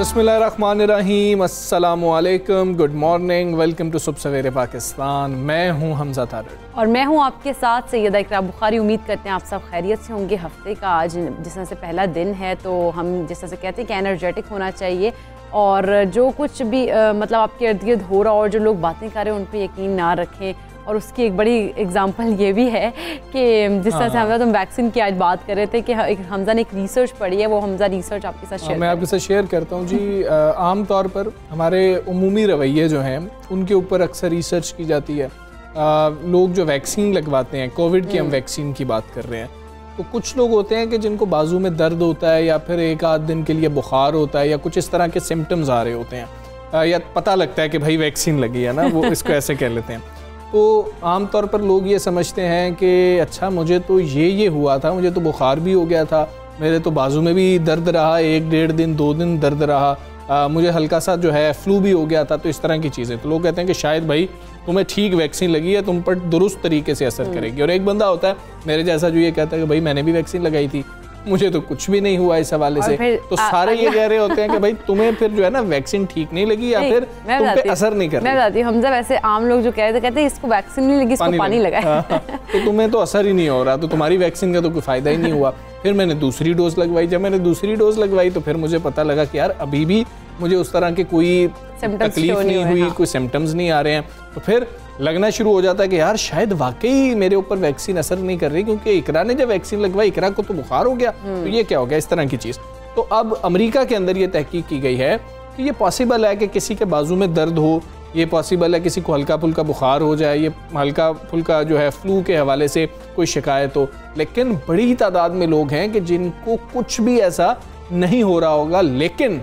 बिस्मिल्लाहिर्रहमानिर्रहीम, अस्सलामुअलैकुम, good morning, welcome to सुबह सवेरे पाकिस्तान। मैं हूं हमजा तारड़ और मैं हूं आपके साथ सैयदा इकरा बुखारी। उम्मीद करते हैं आप सब खैरियत से होंगे। हफ्ते का आज जिस तरह से पहला दिन है तो हम जिस तरह से कहते हैं कि एनर्जेटिक होना चाहिए और जो कुछ भी मतलब आपके इर्द गिर्द हो रहा और जो लोग बातें कर रहे हैं उन पर यकीन ना रखें। और उसकी एक बड़ी एग्जांपल ये भी है कि जिस तरह से हम वैक्सीन की आज बात कर रहे थे कि हमजा ने एक रिसर्च पढ़ी है, वो हमजा रिसर्च आपके साथ शेयर मैं आपके साथ शेयर करता हूँ जी। आम तौर पर हमारे उमूमी रवैये जो हैं उनके ऊपर अक्सर रिसर्च की जाती है। लोग जो वैक्सीन लगवाते हैं, कोविड की हम वैक्सीन की बात कर रहे हैं, तो कुछ लोग होते हैं कि जिनको बाजू में दर्द होता है या फिर एक आध दिन के लिए बुखार होता है या कुछ इस तरह के सिम्टम्स आ रहे होते हैं या पता लगता है कि भाई वैक्सीन लगी है ना, वो इसको ऐसे कह लेते हैं। तो आम तौर पर लोग ये समझते हैं कि अच्छा मुझे तो ये हुआ था, मुझे तो बुखार भी हो गया था, मेरे तो बाजू में भी दर्द रहा, 1-1.5 दिन 2 दिन दर्द रहा, मुझे हल्का सा जो है फ्लू भी हो गया था। तो इस तरह की चीज़ें तो लोग कहते हैं कि शायद भाई तुम्हें ठीक वैक्सीन लगी है, तुम पर दुरुस्त तरीके से असर करेगी। और एक बंदा होता है मेरे जैसा जो ये कहता है कि भाई मैंने भी वैक्सीन लगाई थी, मुझे तो कुछ भी नहीं हुआ इस हवाले से। तो सारे ये कह रहे होते हैं कि भाई तुम्हें फिर जो है ना वैक्सीन ठीक नहीं लगी या फिर तुम पे असर नहीं कर रही। मैं बताती हूँ हमजा, वैसे आम लोग जो कहते हैं इसको वैक्सीन नहीं लगी, इसको पानी लगा तो तुम्हें तो असर ही नहीं हो रहा, तो तुम्हारी वैक्सीन का तो कोई फायदा ही नहीं हुआ। फिर मैंने दूसरी डोज लगवाई, जब मैंने दूसरी डोज लगवाई तो फिर मुझे पता लगा कि यार अभी भी मुझे उस तरह की कोई तकलीफ नहीं हुई, कोई सिम्टम्स नहीं आ रहे हैं। तो फिर लगना शुरू हो जाता है कि यार शायद वाकई मेरे ऊपर वैक्सीन असर नहीं कर रही, क्योंकि इकरा ने जब वैक्सीन लगवाई इकरा को तो बुखार हो गया, तो ये क्या हो गया, इस तरह की चीज़। तो अब अमेरिका के अंदर ये तहकीक की गई है कि ये पॉसिबल है कि किसी के बाजू में दर्द हो, ये पॉसिबल है किसी को हल्का फुल्का बुखार हो जाए, ये हल्का फुल्का जो है फ्लू के हवाले से कोई शिकायत हो, लेकिन बड़ी तादाद में लोग हैं कि जिनको कुछ भी ऐसा नहीं हो रहा होगा लेकिन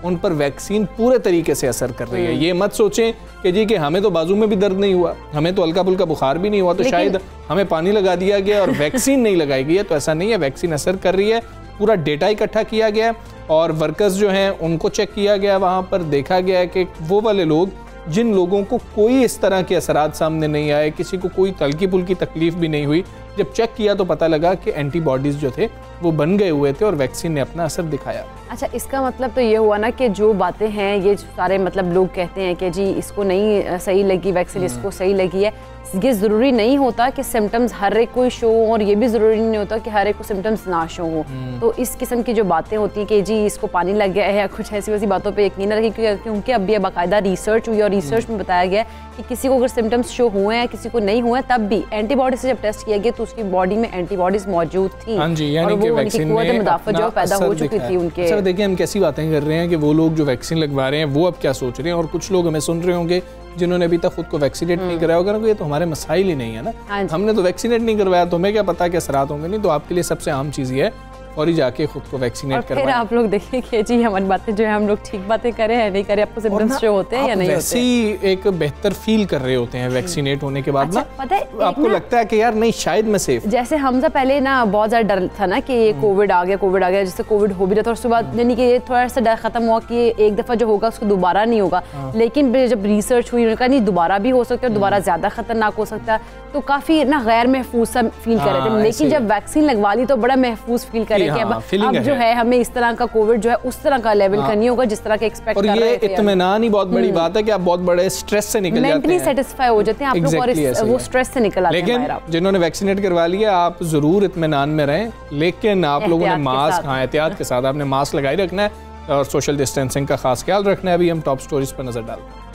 उन पर वैक्सीन पूरे तरीके से असर कर रही है। ये मत सोचें कि जी कि हमें तो बाजू में भी दर्द नहीं हुआ, हमें तो हल्का फुल्का बुखार भी नहीं हुआ, तो शायद हमें पानी लगा दिया गया और वैक्सीन नहीं लगाई गई है। तो ऐसा नहीं है, वैक्सीन असर कर रही है। पूरा डेटा इकट्ठा किया गया और वर्कर्स जो हैं उनको चेक किया गया, वहाँ पर देखा गया है कि वो वाले लोग जिन लोगों को कोई इस तरह के असरात सामने नहीं आए, किसी को कोई हल्की फुल्की तकलीफ भी नहीं हुई, जब चेक किया तो पता लगा कि एंटीबॉडीज़ जो थे वो बन गए हुए थे और वैक्सीन ने अपना असर दिखाया। अच्छा, इसका मतलब तो ये हुआ ना कि जो बातें हैं ये सारे मतलब लोग कहते हैं कि जी इसको नहीं सही लगी वैक्सीन, इसको सही लगी है, ये ज़रूरी नहीं होता कि सिम्टम्स हर एक को शो हो और ये भी ज़रूरी नहीं होता कि हर एक को सिम्टम्स ना शो हो। तो इस किस्म की जो बातें होती हैं कि जी इसको पानी लग गया है या कुछ ऐसी वैसी बातों पे यकीन न रखें, क्योंकि अब ये बाकायदा रिसर्च हुई और रिसर्च में बताया गया कि किसी को अगर सिम्टम्स शो हुए हैं किसी को नहीं हुए तब भी एंटीबॉडी से जब टेस्ट किया गया तो उसकी बॉडी में एंटीबॉडीज मौजूद थी और वो उनकी कुव्वत मुदाफ़त जो पैदा हो चुकी थी उनके। अच्छा देखिए हम कैसी बातें कर रहे हैं कि वो लोग जो वैक्सीन लगवा रहे हैं वो अब क्या सोच रहे हैं, और कुछ लोग हमें सुन रहे होंगे जिन्होंने अभी तक खुद को वैक्सीनेट नहीं कराया होगा ना, ये तो हमारे मसाइल ही नहीं है ना, हमने तो वैक्सीनेट नहीं करवाया तो हमें क्या पता कि असरात होंगे नहीं। तो आपके लिए सबसे आम चीज़ ये है और ही जाके खुद को वैक्सीनेट करवाएं। फिर आप लोग देखिए कि जी हमारी बातें जो है हम लोग ठीक बातें करें या नहीं करें, आपको सिम्टम्स शो होते हैं या नहीं होते, वैसे ही एक बेहतर फील कर रहे होते हैं वैक्सीनेट होने के बाद। अच्छा, पता है आपको लगता है कि यार नहीं शायद मैं सेफ। जैसे हमजा पहले ना बहुत ज़्यादा डर था ना कि ये कोविड आ गया, जिससे कोविड हो भी रहा था और उसके बाद यानी कि ये थोड़ा सा डर खत्म हुआ कि एक दफ़ा जो होगा उसको दोबारा नहीं होगा। लेकिन जब रिसर्च हुई उन्होंने कहा नहीं दोबारा भी हो सकता है, दोबारा ज़्यादा खतरनाक हो सकता है, तो काफ़ी ना गैर महफूज सा फील कर रहे थे। लेकिन जब वैक्सीन लगवा ली तो बड़ा महफूज फील करे कि अब जो है हमें इस तरह का कोविड जो है उस तरह का लेवल का नहीं होगा जिस तरह का एक्सपेक्ट कर रहे थे। और ये इत्मीनान ही बहुत बड़ी बात है कि आप बहुत बड़े स्ट्रेस से निकल जाते हैं, मेंटली सेटिस्फाई हो जाते हैं आप लोग और वो स्ट्रेस से निकल आते हैं। लेकिन जिन्होंने वैक्सीनेट करवा लिया आप जरूर इत्मीनान में रहें, लेकिन आप लोगों ने मास्क, हाँ एहतियात के साथ आपने मास्क लगाए रखना है और सोशल डिस्टेंसिंग का खास ख्याल रखना है। अभी हम टॉप स्टोरीज पर नजर डालते हैं।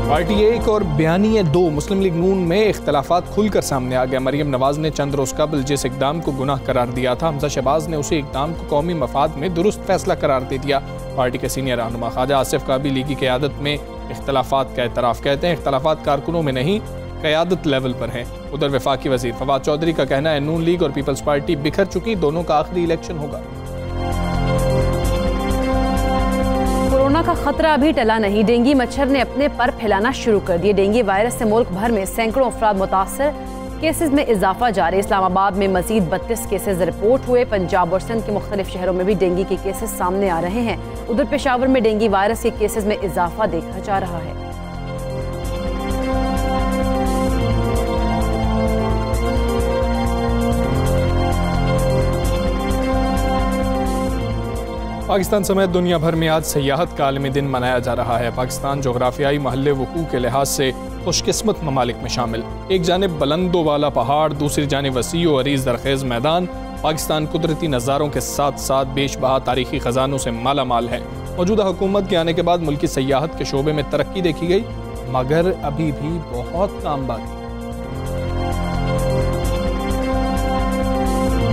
पार्टी 1 और बयानिए 2 मुस्लिम लीग नून में इख्तलाफात खुलकर सामने आ गया। मरियम नवाज ने चंद रोज कबल जिस इकदाम को गुनाह करार दिया था, हमजा शहबाज ने उसी इकदाम को कौमी मफाद में दुरुस्त फैसला करार दे दिया। पार्टी के सीनियर रहनुमा ख्वाजा आसिफ का भी लीगी क़यादत में इख्तलाफात का एतराफ़, कहते हैं इख्तलाफात कारकुनों में नहीं क़यादत लेवल पर हैं। उधर वफाकी वज़ीर फवाद चौधरी का कहना है नून लीग और पीपल्स पार्टी बिखर चुकी, दोनों का आखिरी इलेक्शन होगा। कोरोना कोरोना का खतरा अभी टला नहीं। डेंगू मच्छर ने अपने पर फैलाना शुरू कर दिए। डेंगू वायरस से मुल्क भर में सैकड़ों अफराद मुतासर, केसेस में इजाफा जारी। इस्लामाबाद में मजीद 32 केसेस रिपोर्ट हुए। पंजाब और सिंध के मुख्तलिफ शहरों में भी डेंगू के केसेस सामने आ रहे हैं। उधर पेशावर में डेंगू वायरस के केसेस में इजाफा देखा जा रहा है। पाकिस्तान समेत दुनिया भर में आज सयाहत का आलमी दिन मनाया जा रहा है। पाकिस्तान जोग्राफियाई महल्ले वकूअ के लिहाज से खुशकिस्मत ममालिक में शामिल। एक जानिब बुलंदों वाला पहाड़, दूसरी जानिब वसी व अरीज दरखेज मैदान। पाकिस्तान कुदरती नज़ारों के साथ साथ बेशबहा तारीखी ख़जानों से माला माल है। मौजूदा हुकूमत के आने के बाद मुल्क की सयाहत के शोबे में तरक्की देखी गई, मगर अभी भी बहुत काम बाकी।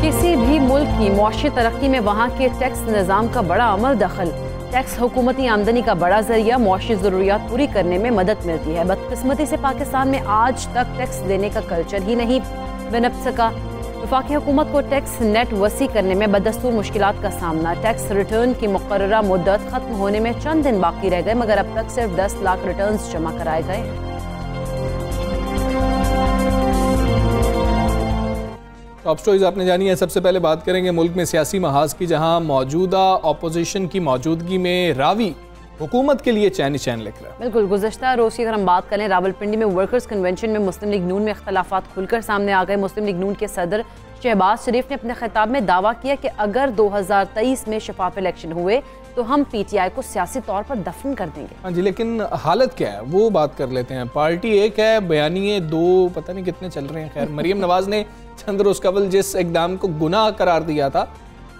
किसी भी मुल्क की मुआशी तरक्की में वहाँ के टैक्स निज़ाम का बड़ा अमल दखल। टैक्स हुकूमती आमदनी का बड़ा जरिया, मुआशी ज़रूरियात पूरी करने में मदद मिलती है। बदकिस्मती से पाकिस्तान में आज तक टैक्स देने का कल्चर ही नहीं बन सका। वफाकी हुकूमत को टैक्स नेट वसी करने में बदस्तूर मुश्किलात का सामना। टैक्स रिटर्न की मुकर्ररा मुद्दत खत्म होने में चंद दिन बाकी रह गए, मगर अब तक सिर्फ 10 लाख रिटर्न जमा कराए गए। टॉप स्टोरीज आपने जानी है। सबसे पहले बात करेंगे मुल्क में सियासी महाज की, जहां मौजूदा अपोजिशन की मौजूदगी में रावी हुकूमत के लिए चैन चैन लिख रहा है। बिल्कुल, गुज़श्ता रोज़ की अगर हम बात करें, रावलपिंडी में वर्कर्स कन्वेंशन में मुस्लिम लीग नून में इख्तलाफात खुलकर सामने आ गए। मुस्लिम लीग नून के सदर शहबाज शरीफ ने अपने खिताब में दावा किया कि अगर 2023 में शफाफ इलेक्शन हुए तो हम PTI को सियासी तौर पर दफन कर देंगे। हाँ जी, लेकिन हालत क्या है वो बात कर लेते हैं। पार्टी एक है, बयानिए दो, पता नहीं कितने चल रहे हैं। खैर, मरीम नवाज ने चंद रोज कबल जिस इकदाम को गुनाह करार दिया था,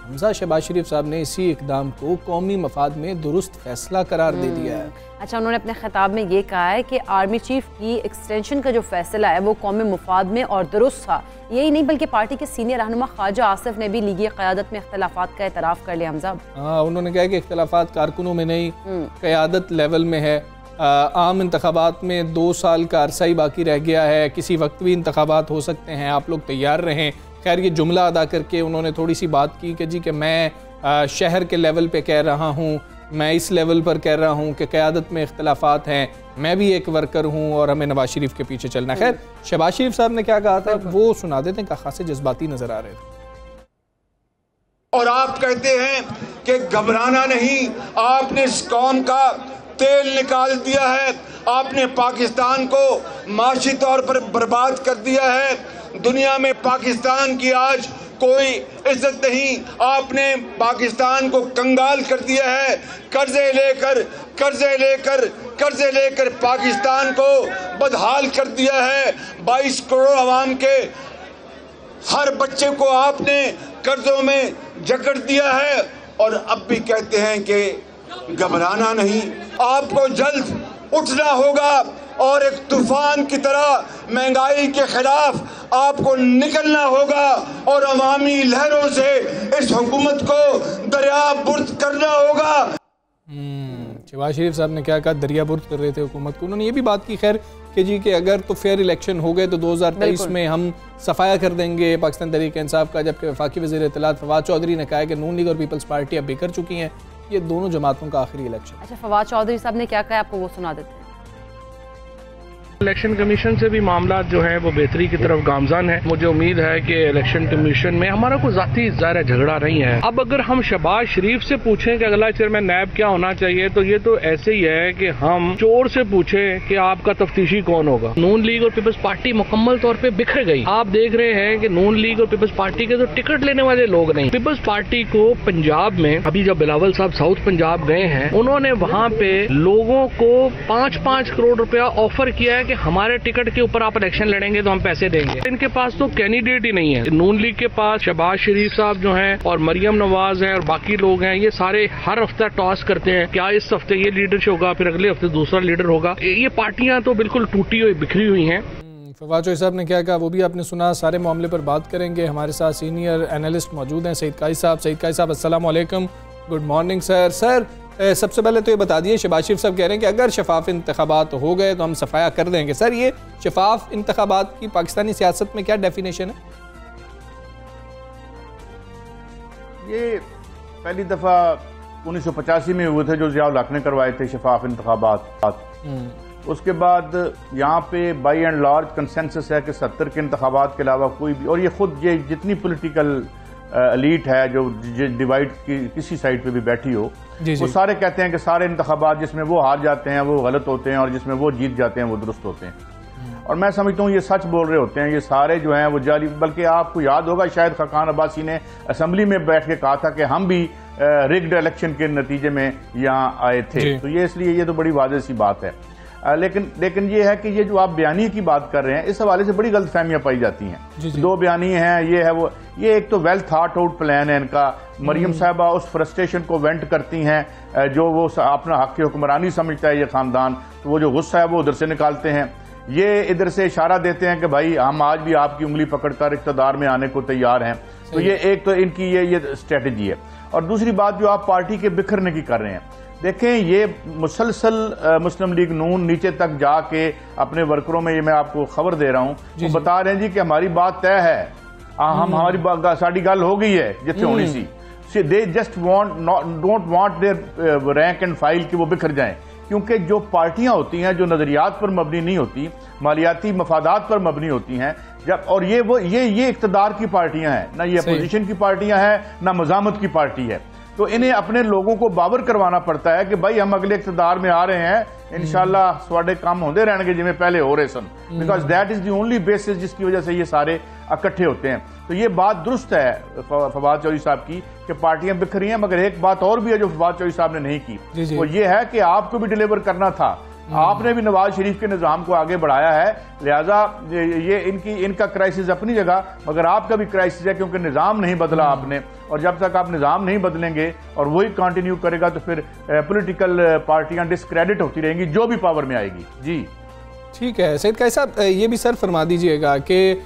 हमजा शहबाज शरीफ साहब ने इसी इकदाम को कौमी मफाद में दुरुस्त फैसला करार दे दिया है। अच्छा, उन्होंने अपने खिताब में ये कहा है कि आर्मी चीफ की एक्सटेंशन का जो फैसला है वो कौमी मफाद में और दुरुस्त था। यही नहीं बल्कि पार्टी के सीनियर रहनुमा ख्वाजा आसिफ ने भी लीगी क़यादत में इख्तलाफात का एतराफ़ कर लिया। हमजा, हाँ, उन्होंने कहा कि इख्तलाफात कारकुनों में नहीं, क़यादत लेवल में है। आम इंतखाबात में 2 साल का अरसा ही बाकी रह गया है, किसी वक्त भी इंतखाबात हो सकते हैं, आप लोग तैयार रहें। खैर, ये जुमला अदा करके उन्होंने थोड़ी सी बात की कि जी कि मैं शहर के लेवल पे कह रहा हूँ, मैं इस लेवल पर कह रहा हूँ कि क़यादत में इख्तलाफात हैं, मैं भी एक वर्कर हूँ और हमें नवाज शरीफ के पीछे चलना। खैर, शहबाज शरीफ साहब ने क्या कहा था वो सुना देते हैं, खासे जज्बाती नजर आ रहे थे। और आप कहते हैं कि घबराना नहीं, आपने इस कौम का तेल निकाल दिया है, आपने पाकिस्तान को माशी तौर पर बर्बाद कर दिया है, दुनिया में पाकिस्तान की आज कोई इज्जत नहीं, आपने पाकिस्तान को कंगाल कर दिया है। कर्जे लेकर पाकिस्तान को बदहाल कर दिया है। 22 करोड़ आवाम के हर बच्चे को आपने कर्जों में जकड़ दिया है, और अब भी कहते हैं कि घबराना नहीं, आपको जल्द उठना होगा और एक तूफान की तरह महंगाई के खिलाफ आपको निकलना होगा और अवामी लहरों से इस हुकूमत को दरियाबुर्द करना होगा। शहबाज शरीफ साहब ने क्या कहा, दरियाबुर्द कर रहे थे हुकूमत को। उन्होंने ये भी बात की खैर कि जी कि अगर तो फेयर इलेक्शन हो गए तो 2023 में हम सफाया कर देंगे पाकिस्तान तहरीक इंसाफ का। जबकि वफाकी वज़ीर इत्तलात फवाद चौधरी ने कहा है कि नून लीग और पीपल्स पार्टी अब बिखर चुकी हैं, ये दोनों जमातों का आखिरी इलेक्शन। अच्छा, फवाद चौधरी साहब ने क्या कहा आपको वो सुना देते हैं। इलेक्शन कमीशन से भी मामला जो है वो बेहतरी की तरफ गामजान है। मुझे उम्मीद है कि इलेक्शन कमीशन में हमारा कोई जाती ज़ाहिर झगड़ा नहीं है। अब अगर हम शहबाज शरीफ से पूछें कि अगला चेयरमैन नैब क्या होना चाहिए, तो ये तो ऐसे ही है कि हम चोर से पूछें कि आपका तफ्तीशी कौन होगा। नून लीग और पीपल्स पार्टी मुकम्मल तौर पर बिखर गई। आप देख रहे हैं कि नून लीग और पीपल्स पार्टी के तो टिकट लेने वाले लोग नहीं। पीपल्स पार्टी को पंजाब में अभी जब बिलावल साहब साउथ पंजाब गए हैं, उन्होंने वहाँ पे लोगों को 5-5 करोड़ रुपया ऑफर किया है कि हमारे टिकट के ऊपर आप इलेक्शन लड़ेंगे तो हम पैसे देंगे। इनके पास तो कैंडिडेट ही नहीं है। नून लीग के पास शहबाज शरीफ साहब जो हैं और मरियम नवाज हैं और बाकी लोग हैं, ये सारे हर हफ्ता टॉस करते हैं, क्या इस हफ्ते ये लीडरशिप होगा, फिर अगले हफ्ते दूसरा लीडर होगा। ये पार्टियां तो बिल्कुल टूटी हुई बिखरी हुई हैं। फवाद चौधरी साहब ने क्या कहा वो भी आपने सुना। सारे मामले पर बात करेंगे। हमारे साथ सीनियर एनालिस्ट मौजूद हैं, सईद काजी साहब। सईद काजी साहब, अस्सलाम वालेकुम, गुड मॉर्निंग सर। सर, सबसे पहले तो ये बता दिए, शहबाज शरीफ साहब कह रहे हैं कि अगर शफाफ इंतखाबात हो गए तो हम सफाया कर देंगे। सर, ये शफाफ इंतखाबात की पाकिस्तानी सियासत में क्या डेफिनेशन है? ये पहली दफ़ा 1985 में हुए थे, जो ज़ियाउल हक ने करवाए थे शफाफ इंतखाबात। उसके बाद यहाँ पे बाई एंड लार्ज कंसेंसस है कि 70 के इंतखाबात के अलावा कोई भी, और ये खुद ये जितनी पॉलिटिकल एलीट है जो डिवाइड की किसी साइड पे भी बैठी हो, वो सारे कहते हैं कि सारे इंतखाबात जिसमें वो हार जाते हैं वो गलत होते हैं और जिसमें वो जीत जाते हैं वो दुरुस्त होते हैं। और मैं समझता हूँ ये सच बोल रहे होते हैं, ये सारे जो हैं वो जाली। बल्कि आपको याद होगा शायद खाकान अब्बासी ने असेंबली में बैठ के कहा था कि हम भी रिग्ड इलेक्शन के नतीजे में यहाँ आए थे। तो ये इसलिए ये तो बड़ी वाज़ेह सी बात है। लेकिन ये है कि ये जो आप बयानी की बात कर रहे हैं, इस हवाले से बड़ी गलतफहमियां पाई जाती हैं। दो बयानी हैं, ये है वो, ये एक तो वेल थॉट आउट प्लान है इनका। मरियम साहबा उस फ्रस्ट्रेशन को वेंट करती हैं, जो वो अपना हक की हुक्मरानी समझता है ये खानदान, तो वो जो गुस्सा है वो उधर से निकालते हैं। ये इधर से इशारा देते हैं कि भाई हम आज भी आपकी उंगली पकड़कर इक़्तिदार में आने को तैयार हैं। तो ये एक तो इनकी ये स्ट्रेटजी है। और दूसरी बात जो आप पार्टी के बिखरने की कर रहे हैं, देखें ये मुसलसल मुस्लिम लीग नून नीचे तक जाके अपने वर्करों में, ये मैं आपको खबर दे रहा हूं, वो बता रहे हैं जी कि हमारी बात तय है, हमारी साड़ी गल हो गई है जिथे होनी सी। They just don't want their rank and file कि वो बिखर जाएं, क्योंकि जो पार्टियां होती हैं जो नजरियात पर मबनी नहीं होती, मालियाती मफादात पर मबनी होती हैं, जब और ये इक़्तिदार की पार्टियां हैं, ना ये अपोजिशन की पार्टियां हैं ना मज़ामत की पार्टी है। तो इन्हें अपने लोगों को बावर करवाना पड़ता है कि भाई हम अगले इक़्तिदार में आ रहे हैं, इंशाल्लाह स्वाडे काम होते रहने जिमें पहले हो रहे सन, because that is the only basis जिसकी वजह से ये सारे इकट्ठे होते हैं। तो ये बात दुरुस्त है फवाद चौधरी साहब की कि पार्टियां बिखरी हैं, मगर एक बात और भी है जो फवाद चौधरी साहब ने नहीं की, वो ये है कि आपको भी डिलीवर करना था। आपने भी नवाज शरीफ के निज़ाम को आगे बढ़ाया है, लिहाजा ये इनका क्राइसिस अपनी जगह, मगर आपका भी क्राइसिस है क्योंकि निज़ाम नहीं बदला आपने। और जब तक आप निज़ाम नहीं बदलेंगे और वही कंटिन्यू करेगा तो फिर पॉलिटिकल पार्टियां डिस्क्रेडिट होती रहेंगी जो भी पावर में आएगी। जी ठीक है सैयद कायस साहब, ये भी सर फरमा दीजिएगा कि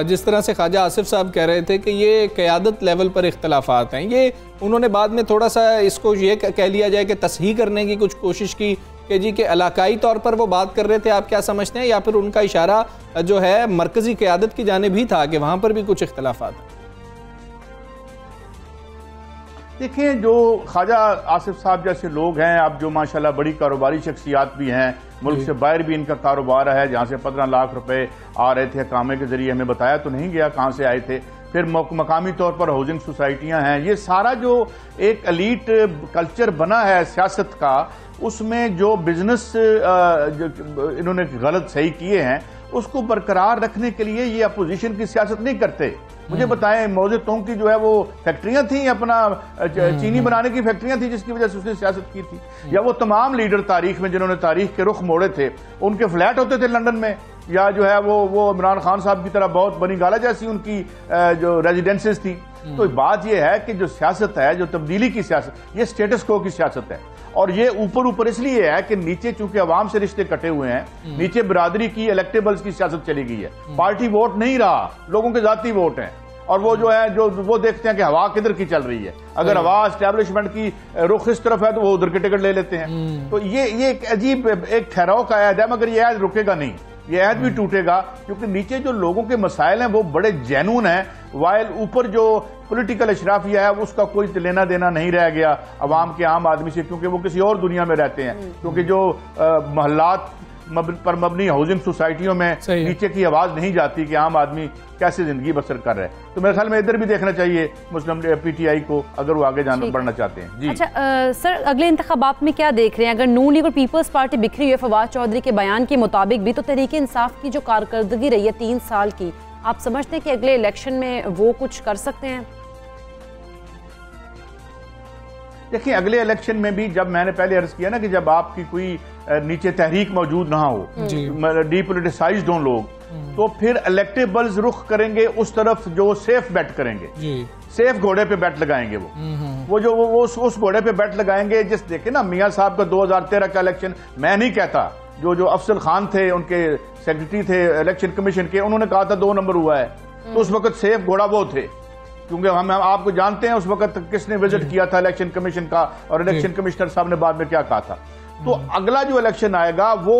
जिस तरह से ख्वाजा आसिफ साहब कह रहे थे कि ये क़यादत लेवल पर इख्तलाफात हैं, ये उन्होंने बाद में थोड़ा सा इसको ये कह लिया जाए कि तसहीह करने की कुछ कोशिश की कि जी के इलाकाई तौर पर वो बात कर रहे थे, आप क्या समझते हैं, या फिर उनका इशारा जो है मरकज़ी क़यादत की जानिब ही था कि वहाँ पर भी कुछ इख्तलाफात? देखिए जो ख्वाजा आसिफ साहब जैसे लोग हैं, अब जो माशाल्लाह बड़ी कारोबारी शख्सियात भी हैं, मुल्क से बाहर भी इनका कारोबार है, जहाँ से 15 लाख रुपए आ रहे थे कामे के जरिए, हमें बताया तो नहीं गया कहाँ से आए थे। फिर मकामी तौर पर हाउसिंग सोसाइटियाँ हैं, ये सारा जो एक एलीट कल्चर बना है सियासत का, उसमें जो बिजनेस इन्होंने गलत सही किए हैं उसको बरकरार रखने के लिए ये अपोजिशन की सियासत नहीं करते। मुझे बताएं, मौजे तोंग की जो है वो फैक्ट्रियां थी, अपना चीनी बनाने की फैक्ट्रियां थी जिसकी वजह से उसने सियासत की थी, या वो तमाम लीडर तारीख में जिन्होंने तारीख के रुख मोड़े थे, उनके फ्लैट होते थे लंदन में, या जो है वो इमरान खान साहब की तरह बहुत बनी गाला जैसी उनकी जो रेजिडेंसेस थी। तो बात यह है कि जो सियासत है, जो तब्दीली की सियासत, ये स्टेटस को की सियासत है। और ये ऊपर इसलिए है कि नीचे चूंकि अवाम से रिश्ते कटे हुए हैं, नीचे बिरादरी की इलेक्टेबल्स की सियासत चली गई है, पार्टी वोट नहीं रहा, लोगों के जाती वोट हैं। और वो जो है जो वो देखते हैं कि हवा किधर की चल रही है, अगर हवा एस्टैब्लिशमेंट की रुख इस तरफ है तो वो उधर के टिकट ले लेते हैं। तो ये एक अजीब एक ठहराव का अहद है, मगर ये अहद रुकेगा नहीं, ये अहद भी टूटेगा, क्योंकि नीचे जो लोगों के मसाइल हैं वो बड़े जेन्युइन हैं, वाइल ऊपर जो पॉलिटिकल अशराफिया है उसका कोई लेना देना नहीं रह गया अवाम के आम आदमी से, क्योंकि वो किसी और दुनिया में रहते हैं। क्योंकि जो मोहल्लात पर मबनी हाउसिंग सोसाइटियों में नीचे की आवाज नहीं जाती कि आम आदमी कैसे जिंदगी बसर कर रहे हैं। तो मेरे ख्याल में इधर भी देखना चाहिए मुस्लिम पीटीआई को, अगर वो आगे बढ़ना चाहते हैं। जी अच्छा सर, अगले इंतखाबात में क्या देख रहे हैं? अगर नून लीग और पीपल्स पार्टी बिखरी हुई है फवाद चौधरी के बयान के मुताबिक भी, तो तहरीक इंसाफ की जो कारकर्दगी रही है 3 साल की, आप समझते हैं कि अगले इलेक्शन में वो कुछ कर सकते हैं? देखिए अगले इलेक्शन में भी, जब मैंने पहले अर्ज किया ना कि जब आपकी कोई नीचे तहरीक मौजूद ना हो, डीपोलिटिसाइज्ड हो लोग, तो फिर इलेक्टेबल्स रुख करेंगे उस तरफ जो सेफ बेट करेंगे, सेफ घोड़े पे बैट लगाएंगे। वो जो उस घोड़े पे बैट लगाएंगे। जिस देखे ना मियां साहब का 2013 का इलेक्शन, मैं नहीं कहता, जो अफजल खान थे उनके सेक्रेटरी थे इलेक्शन कमीशन के, उन्होंने कहा था 2 नंबर हुआ है, तो उस वक्त सेफ घोड़ा वो थे, क्योंकि हम आपको जानते हैं उस वक्त किसने विजिट किया था इलेक्शन कमीशन का, और इलेक्शन कमिश्नर साहब ने बाद में क्या कहा था। तो अगला जो इलेक्शन आएगा वो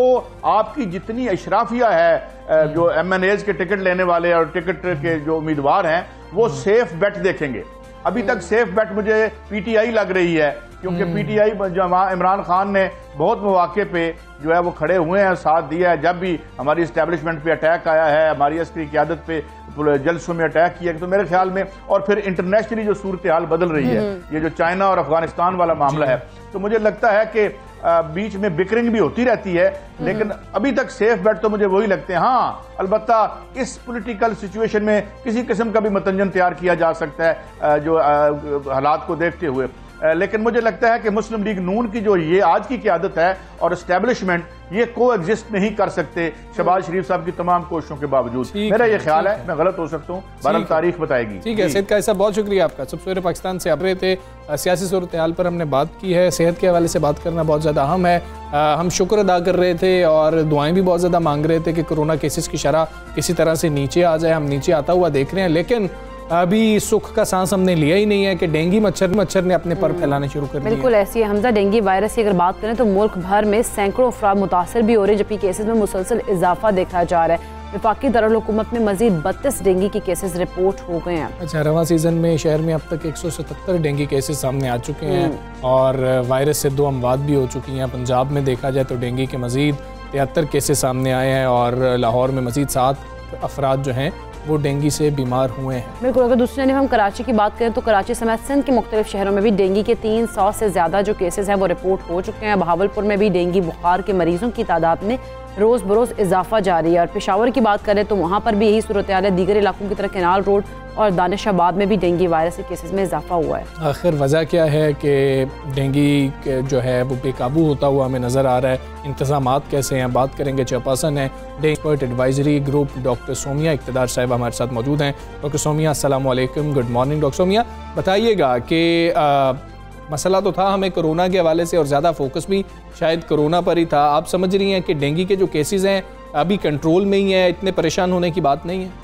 आपकी जितनी अशराफिया है, जो MNAs के टिकट लेने वाले और टिकट के जो उम्मीदवार हैं, वो सेफ बेट देखेंगे। अभी तक सेफ बेट मुझे PTI लग रही है क्योंकि पीटीआई जो इमरान खान ने बहुत मौके पे जो है वो खड़े हुए हैं, साथ दिया है। जब भी हमारी इस्टेब्लिशमेंट पे अटैक आया है, हमारी अस्करी क़यादत पे जलसों में अटैक किया, तो मेरे ख्याल में और फिर इंटरनेशनली जो सूरत हाल बदल रही है, ये जो चाइना और अफगानिस्तान वाला मामला है, तो मुझे लगता है कि बीच में बिकरिंग भी होती रहती है, लेकिन अभी तक सेफ बेट तो मुझे वही लगते हैं। हाँ, अलबत्ता इस पॉलिटिकल सिचुएशन में किसी किस्म का भी मतंजन तैयार किया जा सकता है जो हालात को देखते हुए, लेकिन मुझे लगता है कि मुस्लिम लीग नून की जो ये आज की क़यादत है और एस्टेब्लिशमेंट, ये को एग्जिस्ट नहीं कर सकते शहबाज शरीफ साहब की तमाम कोशिशों के बावजूद। मेरा ये ख्याल है, मैं गलत हो सकता हूँ, बहरहाल तारीख बताएगी। ठीक है सैयद कायस साहब, बहुत शुक्रिया आपका। सबसे पाकिस्तान से आप रहे थे, सियासी सूरत हाल पर हमने बात की है, सेहत के हवाले से बात करना बहुत ज़्यादा अहम है। हम शुक्र अदा कर रहे थे और दुआएं भी बहुत ज़्यादा मांग रहे थे कि कोरोना केसेस की शरह किसी तरह से नीचे आ जाए। हम नीचे आता हुआ देख रहे हैं, लेकिन अभी सुख का सांस हमने लिया ही नहीं है कि डेंगू मच्छर ने अपने पर फैलाने शुरू कर दिए। बिल्कुल ऐसी है हमजा। डेंगू वायरस की अगर बात करें तो मुल्क भर में सैकड़ों अफराद मुतासर भी हो रहे हैं, जबकि केसेस में मुसलसल इजाफा देखा जा रहा है। वफाकी दारुल-हुकूमत में मजीद 32 डेंगू के केसेस रिपोर्ट हो गए हैं। अच्छा, रवां सीजन में शहर में अब तक 177 डेंगू केसेस सामने आ चुके हैं और वायरस से 2 अमवात भी हो चुकी हैं। पंजाब में देखा जाए तो डेंगू के मजीद 73 केसेस सामने आए हैं और लाहौर में मजीद 7 अफराद जो हैं वो डेंगू से बीमार हुए हैं। बिल्कुल। अगर दूसरी जानिब हम कराची की बात करें तो कराची समेत सिंध के मुख्तलिफ शहरों में भी डेंगू के 300 से ज़्यादा जो केसेस हैं वो रिपोर्ट हो चुके हैं। बहावलपुर में भी डेंगू बुखार के मरीजों की तादाद में रोज़ बरोज़ इजाफा जारी है। और पेशावर की बात करें तो वहाँ पर भी यही सूरत हाल है। दीगर इलाकों की तरह कैनाल रोड और दानिशाबाद में भी डेंगू वायरस के केसेस में इजाफा हुआ है। आखिर वजह क्या है कि डेंगू जो है वो बेकाबू होता हुआ हमें नज़र आ रहा है? इंतज़ामात कैसे हैं, बात करेंगे। चेयरपर्सन है dengue expert advisory group doctor Somiya Iqtidar साहब हमारे साथ मौजूद हैं। डॉक्टर सोमिया, अस्सलाम वालेकुम, गुड मॉर्निंग। डॉक्टर सोमिया, बताइएगा कि मसला तो था हमें कोरोना के हवाले से और ज़्यादा फोकस भी शायद कोरोना पर ही था। आप समझ रही हैं कि डेंगू के जो केसेस हैं अभी कंट्रोल में ही है, इतने परेशान होने की बात नहीं है?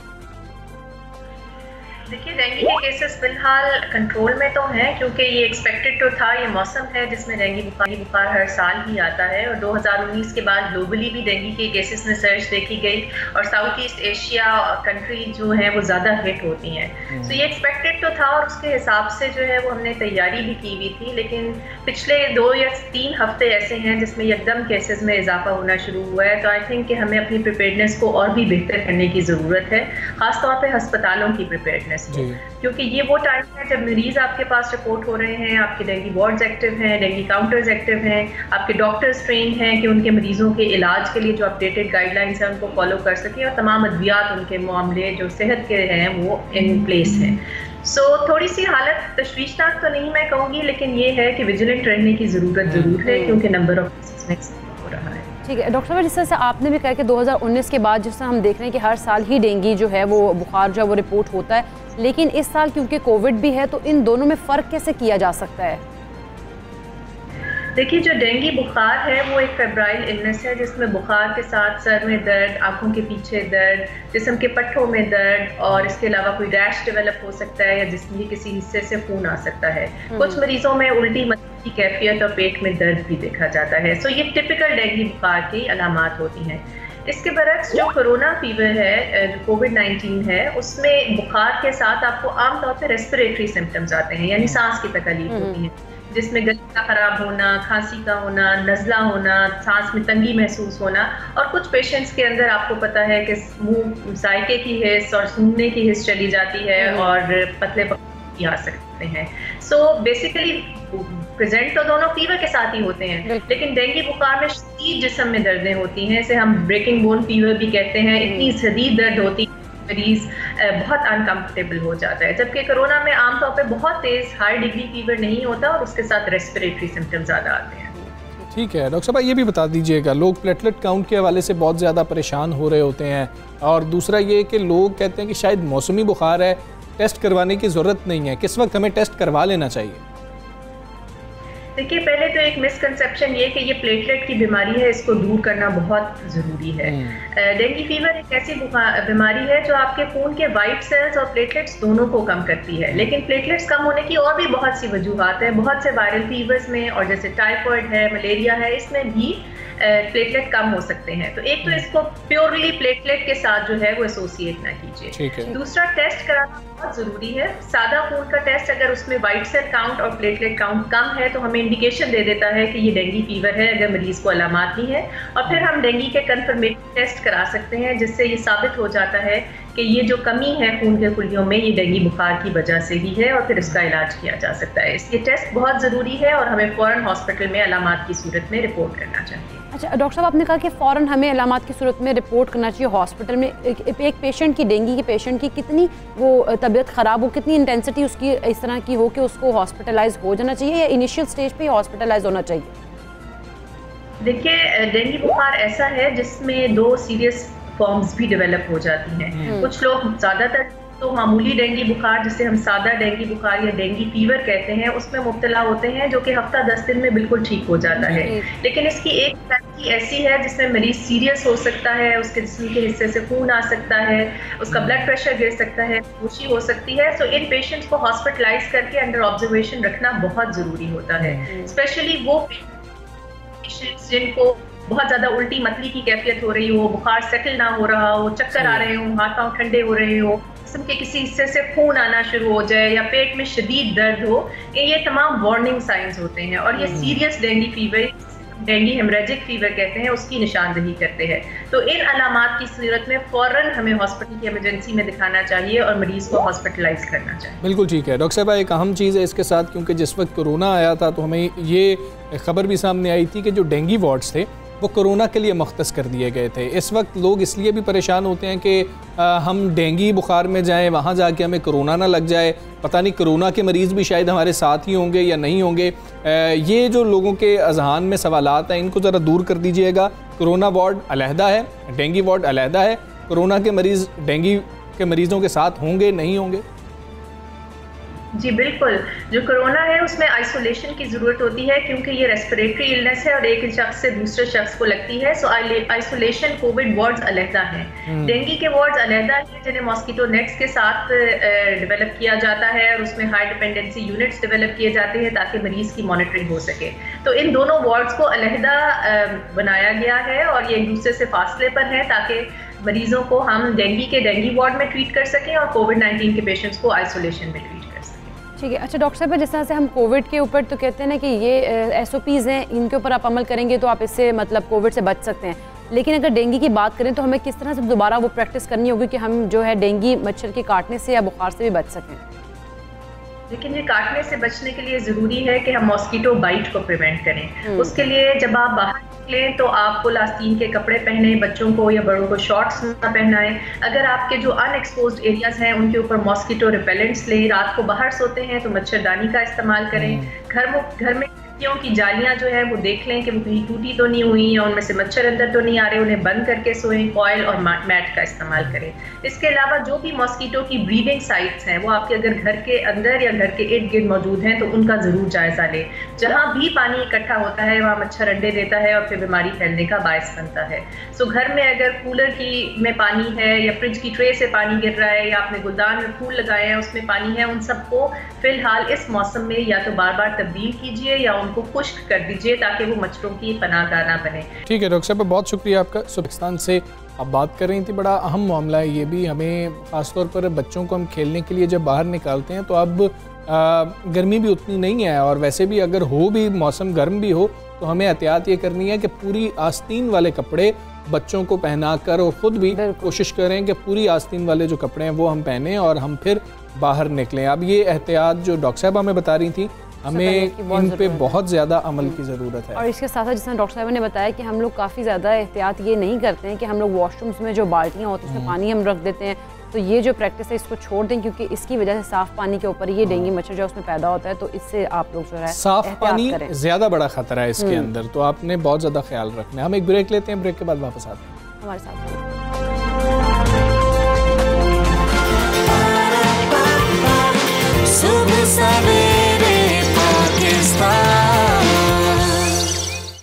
देखिए, डेंगू के केसेस फिलहाल कंट्रोल में तो हैं, क्योंकि ये एक्सपेक्टेड तो था। ये मौसम है जिसमें डेंगू बुखार हर साल ही आता है और 2019 के बाद ग्लोबली भी डेंगू के केसेस में सर्च देखी गई और साउथ ईस्ट एशिया कंट्री जो है वो ज़्यादा हिट होती हैं। तो ये एक्सपेक्टेड तो था और उसके हिसाब से जो है वो हमने तैयारी भी की हुई थी। लेकिन पिछले 2 या 3 हफ्ते ऐसे हैं जिसमें एकदम केसेस में इजाफा होना शुरू हुआ है। तो आई थिंक कि हमें अपनी प्रिपेयर्डनेस को और भी बेहतर करने की ज़रूरत है, ख़ासतौर पर हस्पतालों की प्रिपेयर्डनेस, क्योंकि ये वो टाइम है जब मरीज आपके पास रिपोर्ट हो रहे हैं, आपके डेंगू वार्ड्स एक्टिव हैं, डेंगू काउंटर्स एक्टिव हैं, आपके डॉक्टर्स ट्रेन हैं कि उनके मरीजों के इलाज के लिए जो अपडेटेड गाइडलाइंस हैं उनको फॉलो कर सकें और तमाम अद्वियात उनके मामले जो सेहत के हैं वो इन प्लेस हैं। सो थोड़ी सी हालत तशवीशनाक तो नहीं मैं कहूँगी, लेकिन ये है कि विजिलेंट रहने की ज़रूरत ज़रूर है, क्योंकि नंबर ऑफ केसेस हो रहा है। ठीक है डॉक्टर साहब, जिस तरह से आपने भी कहा कि 2019 के बाद जिस तरह हम देख रहे हैं कि हर साल ही डेंगू जो है वो बुखार जो है वो रिपोर्ट होता है, लेकिन इस साल क्योंकि कोविड भी है तो इन दोनों में फ़र्क कैसे किया जा सकता है? देखिए, जो डेंगू बुखार है वो एक फेब्राइल इलनेस है जिसमें बुखार के साथ सर में दर्द, आंखों के पीछे दर्द, जिस्म के पट्टों में दर्द और इसके अलावा कोई रैश डेवलप हो सकता है या जिस्म के किसी हिस्से से खून आ सकता है। कुछ मरीजों में उल्टी की कैफियत और पेट में दर्द भी देखा जाता है। सो ये टिपिकल डेंगू बुखार की अलामात होती हैं। इसके बरक्स जो कोरोना फीवर है, जो कोविड-19 है, उसमें बुखार के साथ आपको आमतौर पर रेस्पिरेटरी सिम्टम्स आते हैं, यानी सांस की तकलीफ होती है, जिसमें गले का खराब होना, खांसी का होना, नज़ला होना, सांस में तंगी महसूस होना और कुछ पेशेंट्स के अंदर आपको पता है कि मुंह जायके की हिस्स और सूंघने की हिस्स चली जाती है और पतले पतले आ सकते हैं। सो बेसिकली प्रेजेंट तो दोनों फीवर के साथ ही होते हैं, लेकिन डेंगू बुखार में शदीद जिस्म में दर्दें होती हैं, इसे हम ब्रेकिंग बोन फीवर भी कहते हैं। इतनी शदीद दर्द होती है मरीज बहुत अनकंफर्टेबल हो जाता है, जबकि कोरोना में आमतौर पे बहुत तेज हाई डिग्री फीवर नहीं होता और उसके साथ रेस्पिरेटरी सिम्टम्स ज़्यादा आते हैं। ठीक है डॉक्टर साहब, ये भी बता दीजिएगा, लोग प्लेटलेट काउंट के हवाले से बहुत ज़्यादा परेशान हो रहे होते हैं और दूसरा ये कि लोग कहते हैं कि शायद मौसमी बुखार है, टेस्ट करवाने की ज़रूरत नहीं है, किस वक्त हमें टेस्ट करवा लेना चाहिए? देखिए, पहले तो एक मिसकंसेप्शन ये कि ये प्लेटलेट की बीमारी है, इसको दूर करना बहुत ज़रूरी है। डेंगू फीवर एक ऐसी बीमारी है जो आपके खून के वाइट सेल्स और प्लेटलेट्स दोनों को कम करती है, लेकिन प्लेटलेट्स कम होने की और भी बहुत सी वजूहात है। बहुत से वायरल फीवर्स में और जैसे टाइफॉइड है, मलेरिया है, इसमें भी प्लेटलेट कम हो सकते हैं। तो एक तो इसको प्योरली प्लेटलेट के साथ जो है वो एसोसिएट ना कीजिए। दीजिए। दूसरा, टेस्ट कराना बहुत जरूरी है। सादा खून का टेस्ट अगर उसमें व्हाइट सेल काउंट और प्लेटलेट काउंट कम है तो हमें इंडिकेशन दे देता है कि ये डेंगू फीवर है, अगर मरीज को अलामात नहीं है। और फिर हम डेंगू के कंफर्मेटरी टेस्ट करा सकते हैं, जिससे ये साबित हो जाता है कि ये जो कमी है खून के कुल्लियों में ये डेंगू बुखार की वजह से ही है, और फिर इसका इलाज किया जा सकता है। ये टेस्ट बहुत ज़रूरी है और हमें फ़ौरन हॉस्पिटल में अलामात की सूरत में रिपोर्ट करना चाहिए। अच्छा डॉक्टर साहब, आपने कहा कि फ़ौरन हमें अलामात की सूरत में रिपोर्ट करना चाहिए हॉस्पिटल में। एक पेशेंट की, डेंगू के पेशेंट की कितनी वो तबीयत ख़राब हो, कितनी इंटेंसिटी उसकी इस तरह की हो कि उसको हॉस्पिटलाइज हो जाना चाहिए, या इनिशियल स्टेज पे हॉस्पिटलाइज होना चाहिए? देखिए, डेंगू बुखार ऐसा है जिसमें 2 सीरियस फॉर्म्स भी डेवलप हो जाती हैं। कुछ लोग ज़्यादातर तो मामूली डेंगू बुखार, जिसे हम सादा डेंगू बुखार या डेंगू फीवर कहते हैं, उसमें मुब्तला होते हैं, जो कि हफ्ता 10 दिन में बिल्कुल ठीक हो जाता है। लेकिन इसकी एक कैटेगरी ऐसी है जिसमें मरीज सीरियस हो सकता है, उसके जिस्म के हिस्से से खून आ सकता है, उसका ब्लड प्रेशर गिर सकता है, बेहोशी हो सकती है। तो इन पेशेंट्स को हॉस्पिटलाइज करके अंडर ऑब्जर्वेशन रखना बहुत ज़रूरी होता है। स्पेशली वो पेशेंट्स जिनको बहुत ज़्यादा उल्टी मतली की कैफियत हो रही हो, बुखार सेटल ना हो रहा हो, चक्कर आ रहे हो, हाथ पांव ठंडे हो रहे हो, जिस्म के किसी हिस्से से खून आना शुरू हो जाए, या पेट में शदीद दर्द हो, ये तमाम वार्निंग साइंस होते हैं। और ये serious dengue fever, dengue haemorrhagic fever कहते हैं, उसकी निशानदही करते हैं। तो इन अलामात की सूरत में फ़ौरन हमें हॉस्पिटल की इमरजेंसी में दिखाना चाहिए और मरीज को हॉस्पिटलाइज करना चाहिए। बिल्कुल ठीक है डॉक्टर साहब। एक अहम चीज़ है इसके साथ, क्योंकि जिस वक्त कोरोना आया था तो हमें ये खबर भी सामने आई थी कि जो डेंगू वार्ड्स थे वो कोरोना के लिए मख्तस कर दिए गए थे। इस वक्त लोग इसलिए भी परेशान होते हैं कि हम डेंगू बुखार में जाएं, वहाँ जाके हमें कोरोना ना लग जाए, पता नहीं कोरोना के मरीज़ भी शायद हमारे साथ ही होंगे या नहीं होंगे। ये जो लोगों के अजहान में सवालात हैं, इनको ज़रा दूर कर दीजिएगा। कोरोना वार्ड अलहदा है, डेंगू वार्ड अलहदा है। कोरोना के मरीज़ डेंगू के मरीज़ों के साथ होंगे, नहीं होंगे? जी बिल्कुल, जो कोरोना है उसमें आइसोलेशन की ज़रूरत होती है, क्योंकि ये रेस्पिरेटरी इलनेस है और एक शख्स से दूसरे शख्स को लगती है। सो आइसोलेशन कोविड वार्ड्स अलहदा हैं। डेंगू के वार्ड्स अलहदा हैं, जिन्हें मॉस्किटो नेट्स के साथ डेवलप किया जाता है, और उसमें हाई डिपेंडेंसी यूनिट्स डेवलप किए जाते हैं ताकि मरीज़ की मॉनिटरिंग हो सके। तो इन दोनों वार्ड्स को अलहदा बनाया गया है और ये एक दूसरे से फासले पर हैं, ताकि मरीजों को हम डेंगू के डेंगू वार्ड में ट्रीट कर सकें और कोविड-19 के पेशेंट्स को आइसोलेशन में ट्रीट कर सकें। ठीक है। अच्छा डॉक्टर साहब, जिस तरह से हम कोविड के ऊपर तो कहते हैं ना कि ये SOPs हैं, इनके ऊपर आप अमल करेंगे तो आप इससे मतलब कोविड से बच सकते हैं, लेकिन अगर डेंगू की बात करें तो हमें किस तरह से दोबारा वो प्रैक्टिस करनी होगी कि हम जो है डेंगू मच्छर के काटने से या बुखार से भी बच सकें? लेकिन ये काटने से बचने के लिए ज़रूरी है कि हम मॉस्किटो बाइट को प्रिवेंट करें। उसके लिए जब आप बाहर निकलें तो आपको आस्तीन के कपड़े पहने, बच्चों को या बड़ों को शॉर्ट्स ना पहनाएं। अगर आपके जो अनएक्सपोज्ड एरियाज हैं उनके ऊपर मॉस्किटो रिपेलेंट्स लें। रात को बाहर सोते हैं तो मच्छरदानी का इस्तेमाल करें। घर में की जालियां जो है वो देख लें कि वो कहीं टूटी तो नहीं हुई या उनमें से मच्छर अंदर तो नहीं आ रहे, उन्हें बंद करके सोएं। कॉयल और मैट का इस्तेमाल करें। इसके अलावा जो भी मॉस्किटो की ब्रीडिंग साइट्स हैं वो आपके अगर घर के अंदर या घर के इर्द गिर्द मौजूद हैं तो उनका ज़रूर जायज़ा लें। जहाँ भी पानी इकट्ठा होता है वहाँ मच्छर अंडे देता है और फिर बीमारी फैलने का बायस बनता है। सो घर में अगर कूलर में पानी है या फ्रिज की ट्रे से पानी गिर रहा है या आपने गुलदान में फूल लगाए हैं उसमें पानी है, उन सबको फिलहाल इस मौसम में या तो बार बार तब्दील कीजिए या उनको खुश्क कर दीजिए ताकि वो मच्छरों की पनाहगाह ना बने। ठीक है डॉक्टर साहब, बहुत शुक्रिया आपका। पाकिस्तान से आप बात कर रही थी, बड़ा अहम मामला है ये भी। हमें ख़ासतौर पर बच्चों को हम खेलने के लिए जब बाहर निकालते हैं तो अब गर्मी भी उतनी नहीं है, और वैसे भी अगर हो भी मौसम गर्म भी हो तो हमें एहतियात ये करनी है कि पूरी आस्तीन वाले कपड़े बच्चों को पहना कर और ख़ुद भी कोशिश करें कि पूरी आस्तीन वाले जो कपड़े हैं वो हम पहने और हम फिर बाहर निकलें। अब ये एहतियात जो डॉक्टर साहब हमें बता रही थी, हमें इन पे बहुत ज़्यादा अमल की ज़रूरत है। और इसके साथ साथ जिस डॉक्टर साहब ने बताया कि हम लोग काफ़ी ज़्यादा एहतियात ये नहीं करते हैं कि हम लोग वॉशरूम्स में जो बाल्टियाँ होती हैं उसमें पानी हम रख देते हैं, तो ये जो प्रैक्टिस है इसको छोड़ दें, क्योंकि इसकी वजह से साफ पानी के ऊपर ये डेंगू मच्छर जो उसमें पैदा होता है, तो इससे आप लोग जो है साफ पानी ज़्यादा बड़ा खतरा है इसके अंदर, तो आपने बहुत ज़्यादा ख्याल रखना है। हम एक ब्रेक लेते हैं, ब्रेक के बाद वापस आते हैं हमारे साथ।